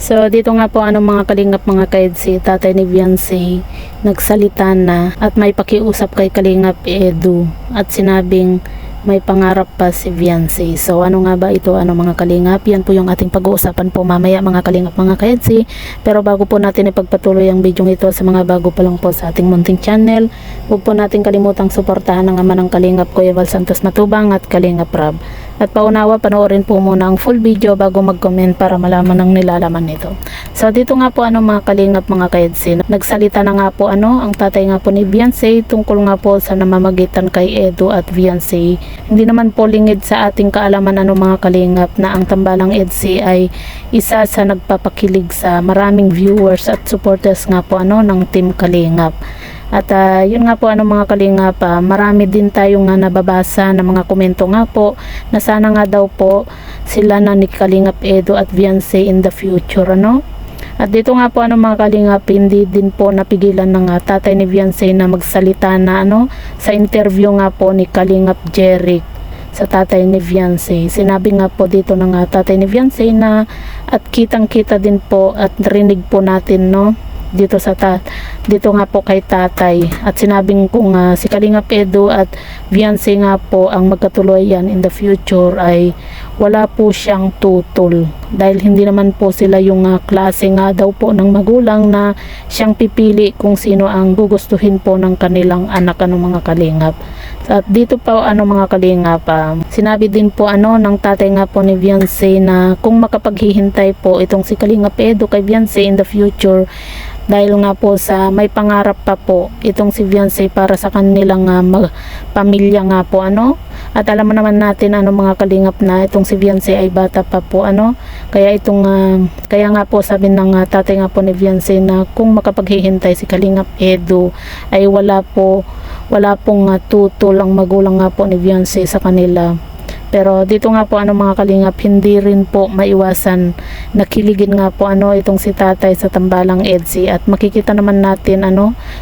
So dito nga po mga kalingap mga kaid, si tatay ni Viancy nagsalita na at may pakiusap kay Kalingap Edu at sinabing may pangarap pa si Viancy. So ano nga ba ito mga kalingap? Yan po yung ating pag-uusapan po mamaya mga kalingap mga kaedsi. Pero bago po natin ipagpatuloy ang video ito sa mga bago pa lang po sa ating munting channel, huwag po natin kalimutang suportahan ang ama ng Kalingap, Kuya Val Santos Matubang at Kalingap Rab. At paunawa, panoorin po muna ang full video bago mag-comment para malaman ang nilalaman nito. So dito nga po mga kalingap mga kaedsi, nagsalita na nga po ang tatay nga po ni Viancy tungkol nga po sa namamagitan kay Edu at Viancy. Hindi naman po lingid sa ating kaalaman mga kalingap na ang Tambalang EDC ay isa sa nagpapakilig sa maraming viewers at supporters nga po ng Team Kalingap. At yun nga po mga kalingap, marami din tayong nababasa na mga komento nga po na sana nga daw po sila na ni Kalingap Edu at Viancy in the future At dito nga po mga kalingap, hindi din po napigilan ng tatay ni Viancy na magsalita na sa interview nga po ni Kalingap Jeric sa tatay ni Viancy. Sinabi nga po dito ng tatay ni Viancy na at kitang-kita din po at narinig po natin dito nga po kay tatay at sinabing kung si Kalingap Edu at Viancy nga po ang magkatuluyan in the future ay wala po siyang tutol dahil hindi naman po sila yung klase nga daw po ng magulang na siyang pipili kung sino ang gugustuhin po ng kanilang anak mga kalingap. At dito pa mga kalingap, sinabi din po ng tatay nga po ni Viancy na kung makapaghihintay po itong si Kalingap Edu kay Viancy in the future dahil nga po sa may pangarap pa po itong si Viancy para sa kanilang pamilya nga po at alam mo naman natin mga kalingap na itong si Viancy ay bata pa po kaya kaya nga po sabi ng tatay nga po ni Viancy na kung makapaghihintay si Kalingap Edu ay wala pong tutol ang magulang nga po ni Viancy sa kanila. Pero dito nga po mga kalingap, hindi rin po maiwasan na kiligin nga po itong si tatay sa Tambalang EDC at makikita naman natin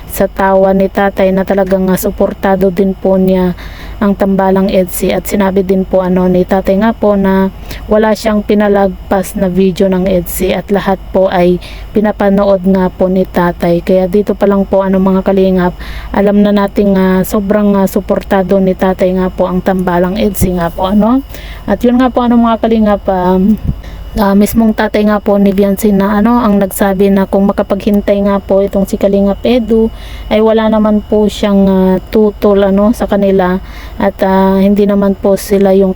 sa tawa ni tatay na talagang suportado din po niya ang Tambalang EDC at sinabi din po ni tatay nga po na wala siyang pinalagpas na video ng EDC at lahat po ay pinapanood nga po ni tatay. Kaya dito pa lang po mga kalingap, alam na nating sobrang suportado ni tatay nga po ang Tambalang EDC nga po At yun nga po mga kalingap, mismong tatay nga po ni Viancy na ang nagsabi na kung makapaghintay nga po itong si Kalingap Edu ay wala naman po siyang tutol sa kanila at hindi naman po sila yung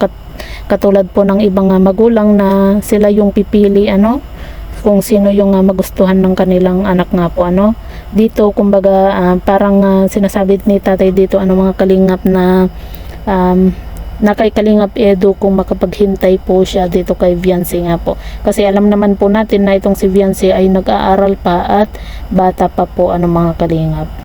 katulad po ng ibang magulang na sila yung pipili kung sino yung magustuhan ng kanilang anak nga po dito kumbaga parang sinasabi ni tatay dito mga kalingap na na kay Kalingap Edu kung makapaghintay po siya dito kay Viancy nga po. Kasi alam naman po natin na itong si Viancy ay nag-aaral pa at bata pa po mga kalingap.